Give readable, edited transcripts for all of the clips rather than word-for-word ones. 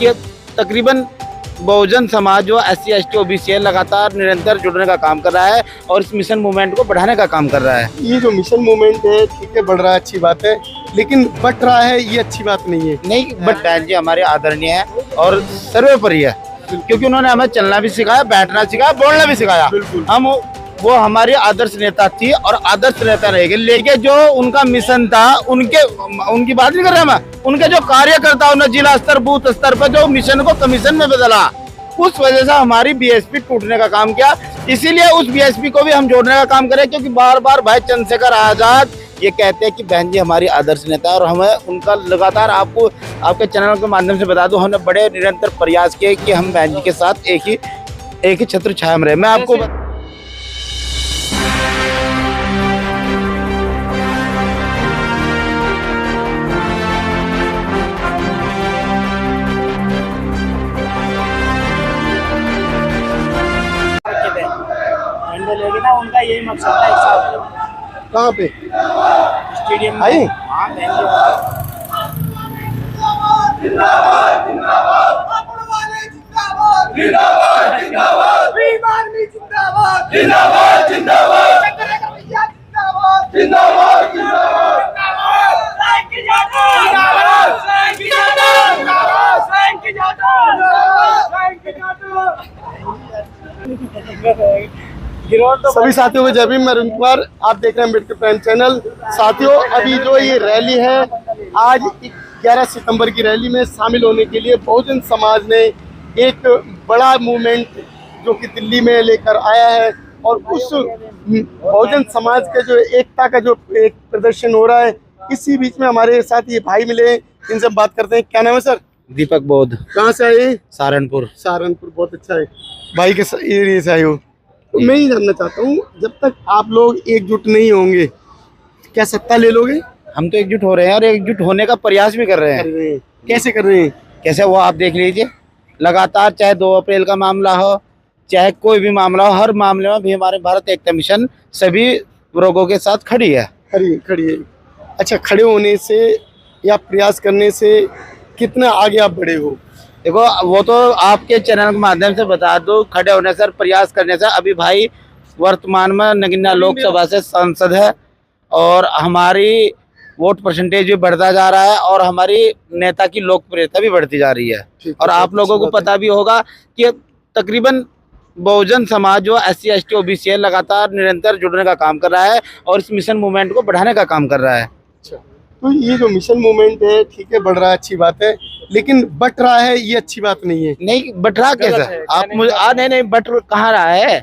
कि तकरीबन बहुजन समाज जो SC ST OBC है लगातार निरंतर जुड़ने का काम कर रहा है और इस मिशन मूवमेंट को बढ़ाने का काम कर रहा है। ये जो मिशन मूवमेंट है ठीक है, बढ़ रहा है, अच्छी बात है, लेकिन बट रहा है ये अच्छी बात नहीं है। नहीं, बट बहन जी हमारे आदरणीय है और सर्वोपरि है, क्योंकि उन्होंने हमें चलना भी सिखाया, बैठना सिखाया, बोलना भी सिखाया। हम वो हमारी आदर्श नेता थी और आदर्श नेता रहेगी। लेकिन जो उनका मिशन था, उनकी बात नहीं कर रहे हम, उनके जो कार्यकर्ताओं ने जिला स्तर बूथ स्तर पर जो मिशन को कमीशन में बदला, उस वजह से हमारी BSP टूटने का काम किया। इसीलिए उस BSP को भी हम जोड़ने का काम करें, क्योंकि बार बार भाई चंद्रशेखर आजाद ये कहते हैं कि बहन जी हमारी आदर्श नेता है और हमें उनका लगातार आपको आपके चैनल के माध्यम से बता दूं, हमने बड़े निरंतर प्रयास किए कि हम बहन जी के साथ एक ही छत्र छाया में रहे। मैं आपको लेगी ना, उनका यही मकसद था। कहाँ पे स्टेडियम में। आई? हाँ, सभी साथियों को जय भीम, मैं अरुण कुमार, आप देख रहे हैं अम्बेडकर प्राइम चैनल। साथियों, अभी जो ये रैली है, आज 11 सितंबर की रैली में शामिल होने के लिए बहुजन समाज ने एक बड़ा मूवमेंट जो कि दिल्ली में लेकर आया है और उस बहुजन समाज के जो एकता का जो एक प्रदर्शन हो रहा है, इसी बीच में हमारे साथ ये भाई मिले, इनसे बात करते हैं। क्या नाम है सर? दीपक बौद्ध। कहाँ से आए? सहारनपुर। सहारनपुर, बहुत अच्छा है। भाई के एरिया से आए हो। तो मैं ही जानना चाहता हूँ, जब तक आप लोग एकजुट नहीं होंगे, क्या सत्ता ले लोगे? हम तो एकजुट हो रहे हैं और एकजुट होने का प्रयास भी कर रहे हैं। कैसे कर रहे हैं? कैसे, वो आप देख लीजिए, लगातार चाहे 2 अप्रैल का मामला हो, चाहे कोई भी मामला हो, हर मामले में भी हमारे भारत एकता मिशन सभी वर्गों के साथ खड़ी है। खड़ी है। अच्छा, खड़े होने से या प्रयास करने से कितना आगे आप बढ़े हो? देखो, वो तो आपके चैनल के माध्यम से बता दो, खड़े होने से, प्रयास करने से। अभी भाई वर्तमान में नगीना लोकसभा से सांसद है और हमारी वोट परसेंटेज भी बढ़ता जा रहा है और हमारी नेता की लोकप्रियता भी बढ़ती जा रही है। और आप लोगों को पता भी होगा कि तकरीबन बहुजन समाज जो SC ST OBC है लगातार निरंतर जुड़ने का काम कर रहा है और इस मिशन मूवमेंट को बढ़ाने का काम कर रहा है। तो ये जो मिशन मूवमेंट है ठीक है, बढ़ रहा है, अच्छी बात है, लेकिन बट रहा है ये अच्छी बात नहीं है। नहीं, बट रहा कैसे? आप मुझे नहीं, बट कहाँ रहा है?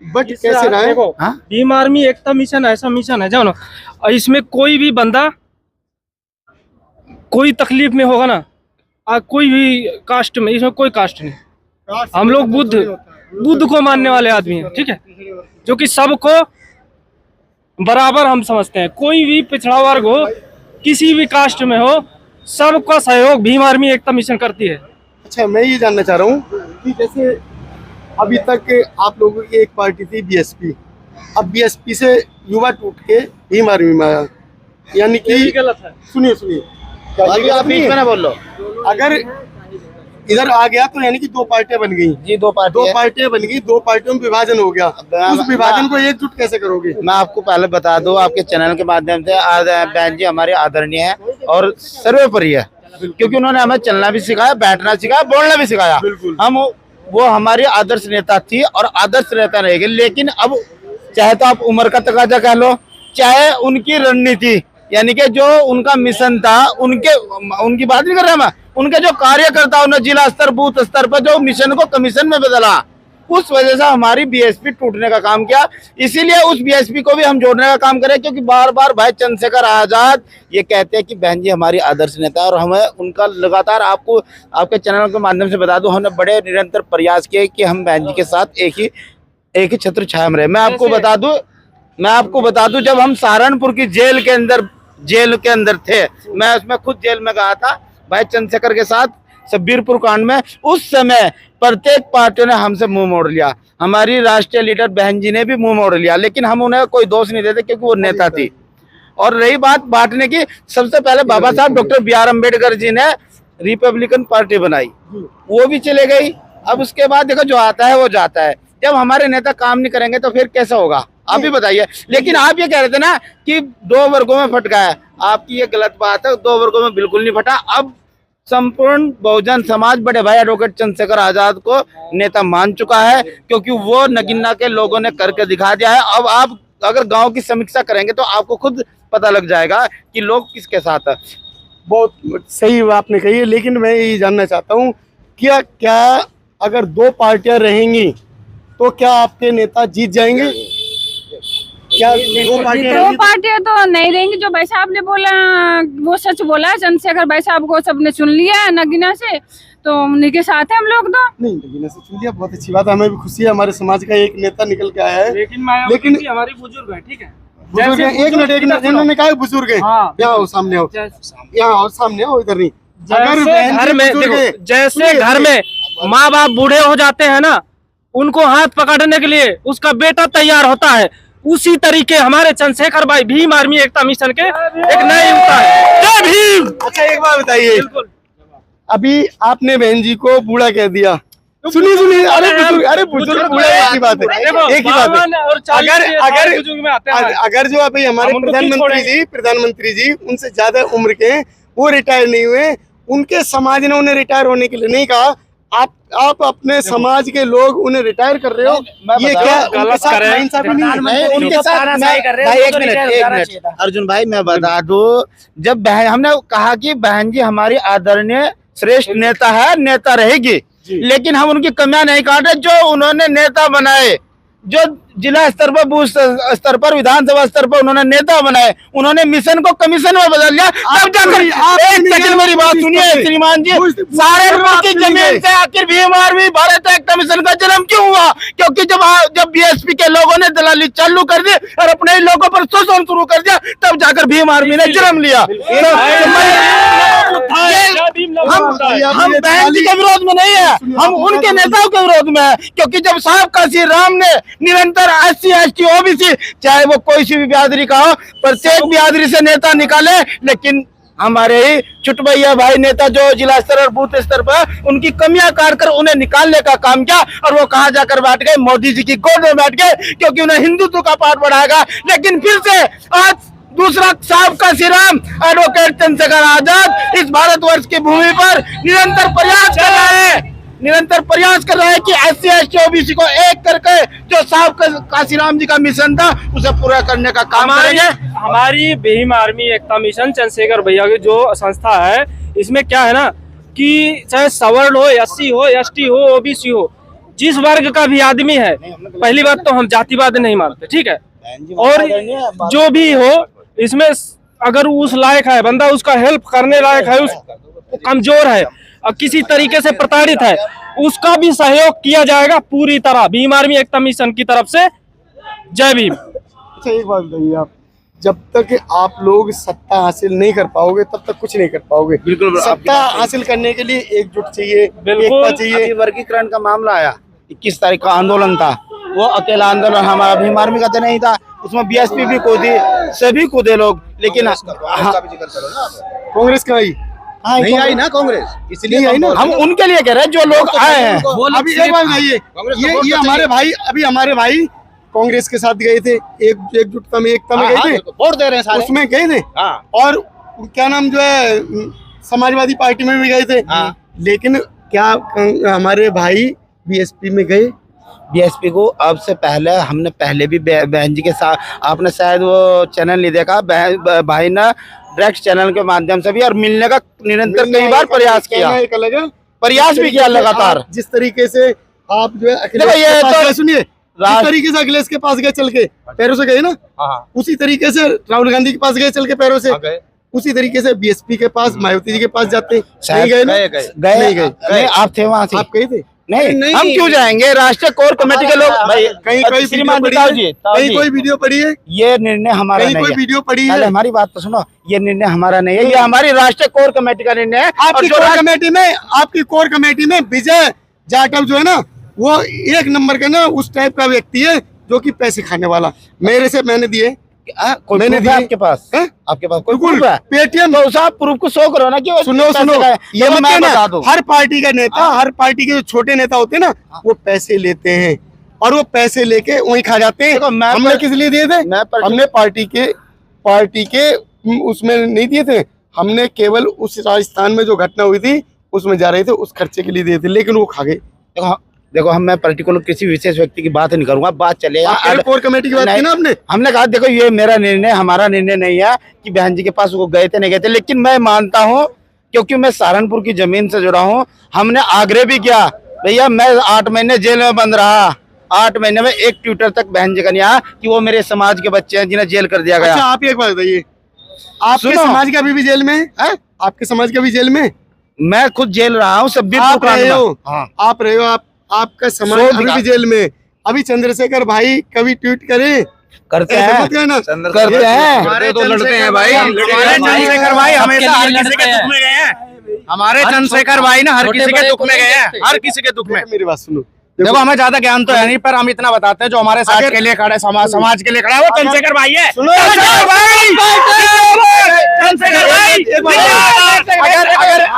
बट कैसे रहा है? देखो, भीम आर्मी एकता मिशन ऐसा मिशन है, जाओ ना, इसमें कोई भी बंदा कोई तकलीफ में होगा ना, कोई भी कास्ट में, इसमें कोई कास्ट नहीं। हम लोग बुद्ध को मानने वाले आदमी हैं, ठीक है, जो कि सबको बराबर हम समझते हैं। कोई भी पिछड़ा वर्ग हो, किसी भी कास्ट में हो, सबका सहयोग भीम आर्मी एकता मिशन करती है। अच्छा, मैं ये जानना चाह रहा हूँ कि जैसे अभी तक आप लोगों की एक पार्टी थी BSP, अब BSP से युवा टूट के भीम आर्मी में आया, यानी कि गलत है। सुनिए, अभी आप बीच में ना बोल लो। अगर इधर आ गया तो यानी कि 2 पार्टियां बन गई जी, 2 पार्टियां बन गई, 2 पार्टियों में विभाजन हो गया। उस विभाजन को एकजुट कैसे करोगे? मैं आपको पहले बता दूं, आपके चैनल के माध्यम से, बहन जी हमारे आदरणीय है और सर्वोपरि है, क्योंकि उन्होंने हमें चलना भी सिखाया, बैठना सिखाया, बोलना भी सिखाया। हम वो हमारी आदर्श नेता थी और आदर्श नेता रहेगी। लेकिन अब चाहे तो आप उम्र का तकाजा कह लो, चाहे उनकी रणनीति, यानी कि जो उनका मिशन था, उनकी बात नहीं कर रहे हम, उनके जो कार्यकर्ताओं ने जिला स्तर बूथ स्तर पर जो मिशन को कमीशन में बदला, उस वजह से हमारी BSP टूटने का काम किया। इसीलिए उस BSP को भी हम जोड़ने का काम करें, क्योंकि बार बार भाई चंद्रशेखर आजाद ये कहते हैं कि बहन जी हमारी आदर्श नेता है और हमें उनका लगातार आपको आपके चैनल के माध्यम से बता दूं, हमने बड़े निरंतर प्रयास किए कि हम बहन जी के साथ एक ही छत्र छाया में रहे। मैं आपको बता दूं, जब हम सहारनपुर की जेल के अंदर थे, मैं उसमें खुद जेल में गया था भाई चंद्रशेखर के साथ, शब्बीरपुर कांड में। उस समय प्रत्येक पार्टी ने हमसे मुंह मोड़ लिया, हमारी राष्ट्रीय लीडर बहन जी ने भी मुंह मोड़ लिया, लेकिन हम उन्हें कोई दोष नहीं देते क्योंकि वो नेता थी। और रही बात बांटने की, सबसे पहले बाबा साहब डॉक्टर BR अम्बेडकर जी ने रिपब्लिकन पार्टी बनाई, वो भी चले गई। अब उसके बाद देखो जो आता है वो जाता है। जब हमारे नेता काम नहीं करेंगे तो फिर कैसा होगा, आप भी बताइए। लेकिन आप ये कह रहे थे ना कि 2 वर्गों में फट गया है, आपकी ये गलत बात है। 2 वर्गों में बिल्कुल नहीं फटा। अब संपूर्ण बहुजन समाज बड़े भाई एडवोकेट चंद्रशेखर आजाद को नेता मान चुका है, क्योंकि वो नगीना के लोगों ने करके दिखा दिया है। अब आप अगर गांव की समीक्षा करेंगे तो आपको खुद पता लग जाएगा कि लोग किसके साथ है। बहुत सही आपने कही है, लेकिन मैं ये जानना चाहता हूँ क्या अगर 2 पार्टियां रहेंगी तो क्या आपके नेता जीत जाएंगे? क्या 2 पार्टियां तो नहीं रहेंगी। जो भाई साहब ने बोला वो सच बोला है। चंद्रशेखर भाई साहब को सबने सुन लिया है नगीना से, तो उन्हीं के साथ है हम लोग। तो नहीं, नगीना से सुन लिया, बहुत अच्छी बात है, हमें भी खुशी है, हमारे समाज का एक नेता निकल के आया है। लेकिन हमारी बुजुर्ग है, ठीक है, बुजुर्ग है। एक मिनट इन्होंने कहा बुजुर्ग है। यहाँ आओ, सामने आओ, यहाँ आओ, सामने आओ, इधर नहीं। घर में देखो, जैसे घर में माँ बाप बूढ़े हो जाते हैं ना, उनको हाथ पकड़ने के लिए उसका बेटा तैयार होता है, उसी तरीके हमारे चंद्रशेखर भाई भीम आर्मी एकता मिशन के एक नए युवता है। जय भीम। अच्छा एक बात बताइए, अभी आपने बहन जी को बूढ़ा कह दिया, सुनिए, अरे बुजुर्ग बूढ़ा एक ही बात है, एक ही बात है। अगर जो अभी हमारे प्रधानमंत्री जी उनसे ज्यादा उम्र के हैं, वो रिटायर नहीं हुए, उनके समाज ने उन्हें रिटायर होने के लिए नहीं कहा। आप अपने समाज के लोग उन्हें रिटायर कर रहे हो, ये क्या गलत कर रहे हैं? उनके साथ भाई एक मिनट अर्जुन भाई मैं बता दूं, जब बहन हमने कहा कि बहन जी हमारी आदरणीय श्रेष्ठ नेता है, नेता रहेगी, लेकिन हम उनकी कमियां नहीं काटे जो उन्होंने नेता बनाए, जो जिला स्तर पर, बूथ स्तर पर, विधानसभा स्तर पर उन्होंने नेता बनाए, उन्होंने मिशन को कमीशन में बदल दिया। तब जाकर एक सेकंड मेरी बात सुनिए श्रीमान जी, सहारनपुर की जमीन से आखिर भीम आर्मी भारत एकता मिशन का जन्म क्यों हुआ? क्योंकि जब बीएसपी के लोगों ने दलाली चालू कर दी और अपने ही लोगों पर शोषण शुरू कर दिया, तब जाकर भीम आर्मी ने जन्म लिया। हम बहन जी के विरोध में नहीं है, हम उनके नेताओं के विरोध में है, क्योंकि जब साहब काशी राम ने निरंतर SC ST OBC चाहे वो कोई सी भी बिरादरी का हो, प्रत्येक बिरादरी से नेता निकाले, लेकिन हमारे ही छुटभैया भाई नेता जो जिला स्तर और बूथ स्तर पर उनकी कमियां काट कर उन्हें निकालने का काम किया, और वो कहाँ जाकर बैठ गए? मोदी जी की गोद में बैठ गए, क्योंकि उन्हें हिंदुत्व का पाठ पढ़ाएगा। लेकिन फिर से आज दूसरा साहब का श्रीराम एडवोकेट चंद्रशेखर आजाद इस भारतवर्ष की भूमि पर निरंतर प्रयास कर रहे हैं कि SC ST OBC को एक करके जो साहब काशीराम जी का मिशन था उसे पूरा करने का काम करेंगे। हमारी भीम आर्मी एकता मिशन चंद्रशेखर भैया की जो संस्था है, इसमें क्या है ना कि चाहे सवर्ण हो, SC हो, ST हो, OBC हो, जिस वर्ग का भी आदमी है, पहली बात तो हम जातिवाद नहीं मानते, ठीक है, और जो भी हो इसमें अगर उस लायक है बंदा, उसका हेल्प करने लायक है, उस कमजोर है और किसी तरीके से प्रताड़ित है, उसका भी सहयोग किया जाएगा पूरी तरह भीम आर्मी एकता मिशन की तरफ से। जय भीम। अच्छा एक बात बताइए, आप जब तक आप लोग सत्ता हासिल नहीं कर पाओगे तब तक कुछ नहीं कर पाओगे। बिल्कुल, सत्ता हासिल करने के लिए एकजुट चाहिए, एकता चाहिए। वर्गीकरण का मामला आया, 21 तारीख का आंदोलन था, वो अकेला आंदोलन हमारा भीम आर्मी का तो नहीं था, उसमें BSP भी कूदी, सभी कूदे लोग, लेकिन कांग्रेस का आई नहीं आई ना, कांग्रेस इसलिए आई ना। हम उनके लिए कह रहे हैं जो लोग आए हैं। अभी एक बात बताइए, ये हमारे भाई कांग्रेस के साथ गए थे, एकजुटता में, एकता में गए थे, वोट दे रहे हैं, उसमें गए थे, और क्या नाम जो है समाजवादी पार्टी में भी गए थे, लेकिन क्या हमारे भाई BSP में गए? BSP को अब से पहले हमने पहले भी बहन जी के साथ, आपने शायद वो चैनल नहीं देखा, भाई ने डायरेक्ट चैनल के माध्यम से भी और मिलने का निरंतर कई बार प्रयास किया, प्रयास भी किया लगातार। जिस तरीके से आप जो है सुनिए, जिस तरीके से अखिलेश के पास गए चल के पैरों से गए ना, उसी तरीके से राहुल गांधी के पास गए चल के पैरों से, उसी तरीके से BSP के पास, मायावती जी के पास जाते गए। आप थे वहाँ से? आप गए थे? नहीं, हम क्यों जाएंगे? राष्ट्रीय कोर कमेटी के लोग कहीं कोई वीडियो पड़ी है? ये निर्णय हमारा नहीं है। कोई वीडियो पड़ी है? हमारी बात तो सुनो, ये निर्णय हमारा नहीं है, ये हमारी राष्ट्रीय कोर कमेटी का निर्णय है। आपकी कोर कमेटी में विजय जाटव जो है ना, वो एक नंबर का ना उस टाइप का व्यक्ति है जो कि पैसे खाने वाला। मैंने दिए कोई मैंने proof है दिए। आपके पास? हैं? आपके पास कोई बिल्कुल प्रूफ है? पेटीएम। तो साहब प्रूफ को शो करो ना कि वो सुनो पैसे सुनो, का है। ये तो मत मैं कहना, बता दूं। हर पार्टी का नेता, हर पार्टी के जो छोटे नेता होते हैं ना, वो पैसे लेते हैं और वो पैसे लेके वहीं खा जाते हैं। देखो, मैं हमने पर- किस लिए दिए थे? मैं पर- हमने पार्टी के उसमें नहीं दिए थे, हमने केवल उस राजस्थान में जो घटना हुई थी उसमें जा रहे थे, उस खर्चे के लिए दिए थे, लेकिन वो खा गए। देखो हम मैं पर्टिकुलर किसी विशेष व्यक्ति की बात नहीं करूंगा, बात चलेगा कोर कमेटी की बात की ना आपने। हमने कहा देखो ये मेरा निर्णय, हमारा निर्णय नहीं है कि बहन जी के पास वो गए थे नहीं गए थे, लेकिन मैं मानता हूँ क्योंकि मैं सहारनपुर की जमीन से जुड़ा हूँ। हमने आग्रह भी किया, भैया मैं 8 महीने जेल में बंद रहा, 8 महीने में एक ट्विटर तक बहन जी का नहीं आया कि वो मेरे समाज के बच्चे हैं जिन्हें जेल कर दिया गया। अच्छा आप एक बात बताइए, आपके सुनो। समाज का अभी भी जेल में है? आपके समाज का भी जेल में? मैं खुद जेल रहा हूँ, सब भी आप रहे हो, हाँ। आप रहे हो, आपका समाज सो अभी भी जेल में। अभी चंद्रशेखर भाई कभी ट्वीट करे? करते ऐसा हैं, मत कहना। करते हैं। हमारे तो लड़ते हैं भाई, हमारे चंद्रशेखर भाई हमेशा हर किसी के दुख में गए हैं। हमारे चंद्रशेखर भाई ना हर किसी के दुख में गए हैं, हर किसी के दुख में। मेरी बात सुनो, देखो हमें ज्यादा ज्ञान तो है नहीं, पर हम इतना बताते हैं जो हमारे साथ के लिए खड़े, समाज के लिए खड़ा है, वो चंद्रशेखर भाई है। चंद्रशेखर भाई,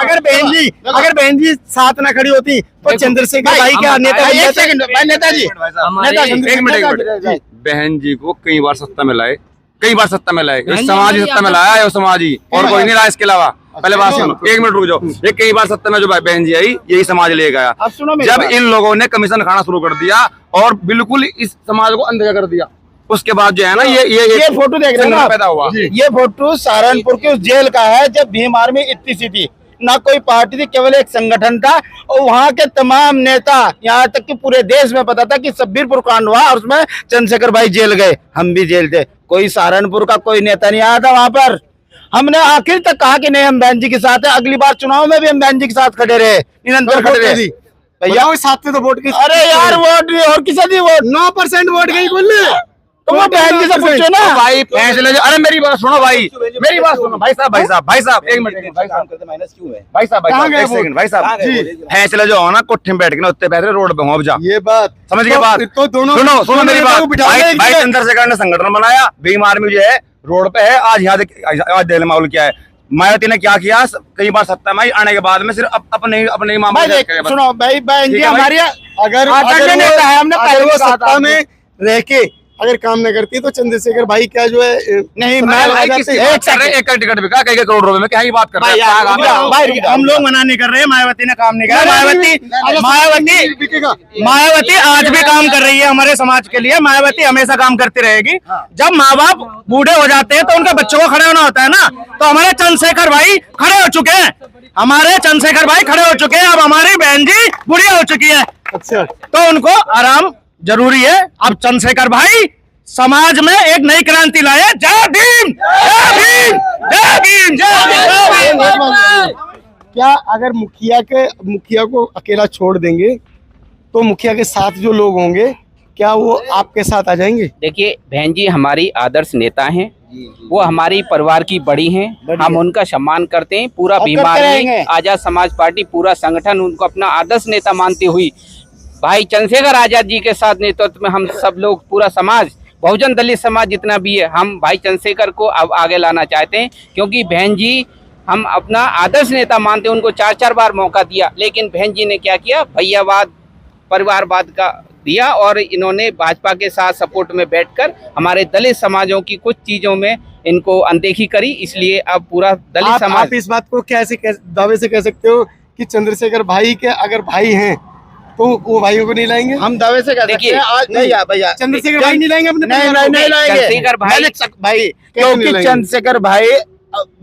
अगर बहन जी साथ ना खड़ी होती तो चंद्रशेखर भाई क्या नेता बन एक जाते? सेकंड नेताजी, नेताजी, एक मिनट। बहन जी को कई बार सत्ता में लाए, कई बार सत्ता में लाए, समाज ही सत्ता में लाया है, वो समाज ही, और कोई नहीं रहा इसके अलावा। पहले बात सुनो, 1 मिनट रुक जाओ। ये कई बार सत्ता में जो बहन जी आई, यही समाज ले गया। अब सुनो मेरी जब बात। इन लोगों ने कमीशन खाना शुरू कर दिया और बिल्कुल इस समाज को अनदेखा कर दिया, उसके बाद जो है ना ये फोटो देख रहे हैं ना, पैदा हुआ। ये फोटो सहारनपुर के उस जेल का है जब भीम आर्मी इतनी सी थी, ना कोई पार्टी थी, केवल एक संगठन था और वहाँ के तमाम नेता, यहाँ तक कि पूरे देश में पता था कि सब्बीरपुर कांड हुआ और उसमें चंद्रशेखर भाई जेल गए, हम भी जेल थे। कोई सहारनपुर का कोई नेता नहीं आया था वहां पर। हमने आखिर तक कहा कि नहीं हम बहन जी के साथ है, अगली बार चुनाव में भी हम बहन जी के साथ खड़े रहे, निरंतर खड़े रहे। भैया वो साथ में तो वोट की, अरे यार वोट नहीं और किसी दी वोट, 9% वोट गई बोले तो वो बहन जी से पूछो ना भाई फैसले अरे मेरी बात सुनो भाई, मेरी बात सुनो भाई साहब, एक मिनट भाई साहब, कहाँ गए एक सेकंड भाई साहब जी। फैसले जो हो ना कोठे में बैठ के ना उत्ते बैठ रोड पे हो जा, ये बात समझ गए बात? तो दोनों सुनो मेरी बात। बिठाओ भाई चंद्रशेखर ने संगठन बनाया, भीम आर्मी जो है रोड पे है, आज यहाँ दिल्ली माहौल क्या है। मायावती ने क्या किया, कई बार सत्ता में आने के बाद में सिर्फ अपने ही भाई मामले देख सुनो भाई, बहन जी ठीक है भाई। हमारी अगर आदरणीय नेता है, हमने पहले वो भी कहा था सत्ता में रह के अगर काम न करती तो चंद्रशेखर भाई क्या जो है नहीं, मैं एक टिकट बिका कई करोड़ रुपए में, क्या ही बात कर रहे हैं? हम लोग मना नहीं कर रहे हैं, मायावती ने काम नहीं किया। मायावती आज भी काम कर रही है हमारे समाज के लिए, मायावती हमेशा काम करती रहेगी। जब माँ बाप बूढ़े हो जाते हैं तो उनके बच्चों को खड़े होना होता है ना, तो हमारे चंद्रशेखर भाई खड़े हो चुके हैं, हमारे चंद्रशेखर भाई खड़े हो चुके हैं। अब हमारी बहन जी बूढ़ी हो चुकी है, अच्छा तो उनको आराम जरूरी है। अब चंद्रशेखर भाई समाज में एक नई क्रांति लाए। जय भीम, जय भीम, जय भीम, जय भीम। क्या अगर मुखिया को अकेला छोड़ देंगे तो मुखिया के साथ जो लोग होंगे क्या वो आपके साथ आ जाएंगे? देखिए बहन जी हमारी आदर्श नेता हैं, वो हमारी परिवार की बड़ी हैं, हम उनका सम्मान करते हैं। पूरा भीम आर्मी, आजाद समाज पार्टी, पूरा संगठन उनको अपना आदर्श नेता मानती हुई भाई चंद्रशेखर आजाद जी के साथ नेतृत्व में हम सब लोग, पूरा समाज, बहुजन दलित समाज जितना भी है, हम भाई चंद्रशेखर को अब आगे लाना चाहते हैं। क्योंकि बहन जी हम अपना आदर्श नेता मानते हैं, उनको 4-4 बार मौका दिया, लेकिन बहन जी ने क्या किया, भैयावाद, परिवारवाद का दिया और इन्होंने भाजपा के साथ सपोर्ट में बैठकर हमारे दलित समाजों की कुछ चीजों में इनको अनदेखी करी। इसलिए अब पूरा दलित समाज, आप इस बात को कैसे दावे से कह सकते हो कि चंद्रशेखर भाई के अगर भाई हैं तो वो भाइयों को नहीं लाएंगे? हम दावे से कहते हैं आज नहीं भैया, चंद्रशेखर भाई नहीं लाएंगे अपने नहीं लाएंगे चंद्रशेखर भाई भाई, क्योंकि चंद्रशेखर भाई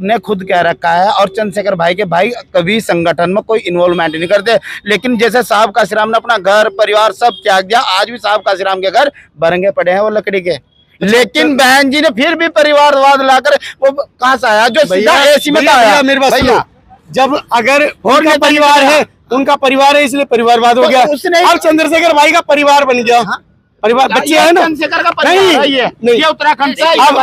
ने खुद कह रखा है और चंद्रशेखर भाई के भाई कभी संगठन में कोई इन्वॉल्वमेंट नहीं करते। लेकिन जैसे साहब काशीराम ने अपना घर परिवार सब त्याग दिया, आज भी साहब काशीराम के घर बरंगे पड़े हैं वो लकड़ी के, लेकिन बहन जी ने फिर भी परिवारवाद लाकर, वो कहाँ से आया जो सीधा एसी में आया? मेरे पास भैया, जब अगर उनका परिवार है, उनका परिवार है इसलिए परिवारवाद हो गया, अब चंद्रशेखर भाई का परिवार बन गया, परिवार बच्चे हैं ना, चंद्रशेखर का परिवार नहीं, है ये नहीं। ये उत्तराखंड से अब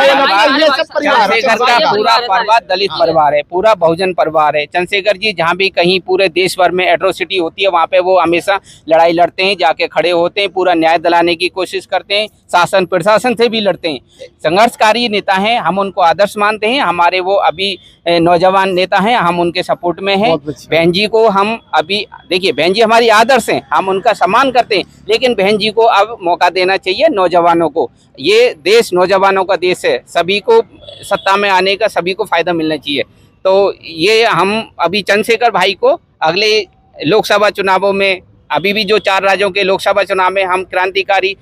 ये सब परिवार है। चंद्रशेखर का पूरा परिवार दलित परिवार है, पूरा बहुजन परिवार है। चंद्रशेखर जी जहाँ भी कहीं पूरे देश भर में एट्रोसिटी होती है वहाँ पे वो हमेशा लड़ाई लड़ते हैं, जाके खड़े होते हैं, पूरा न्याय दिलाने की कोशिश करते हैं, शासन प्रशासन से भी लड़ते हैं। संघर्षकारी नेता हैं, हम उनको आदर्श मानते हैं। हमारे वो अभी नौजवान नेता हैं, हम उनके सपोर्ट में हैं। बहन जी को हम अभी देखिए, बहन जी हमारी आदर्श हैं, हम उनका सम्मान करते हैं, लेकिन बहन जी को अब मौका देना चाहिए नौजवानों को। ये देश नौजवानों का देश है, सभी को सत्ता में आने का, सभी को फायदा मिलना चाहिए। तो ये हम अभी चंद्रशेखर भाई को अगले लोकसभा चुनावों में, अभी भी जो 4 राज्यों के लोकसभा चुनाव में हम क्रांतिकारी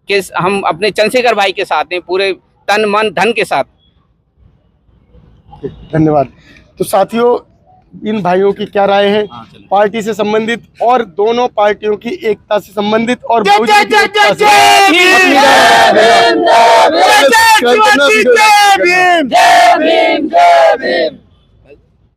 के, हम अपने चंद्रशेखर भाई के साथ हैं, पूरे तन मन धन के साथ। धन्यवाद। तो साथियों, इन भाइयों की क्या राय है पार्टी से संबंधित और दोनों पार्टियों की एकता से संबंधित और बहुजन की एकता से अपनी राय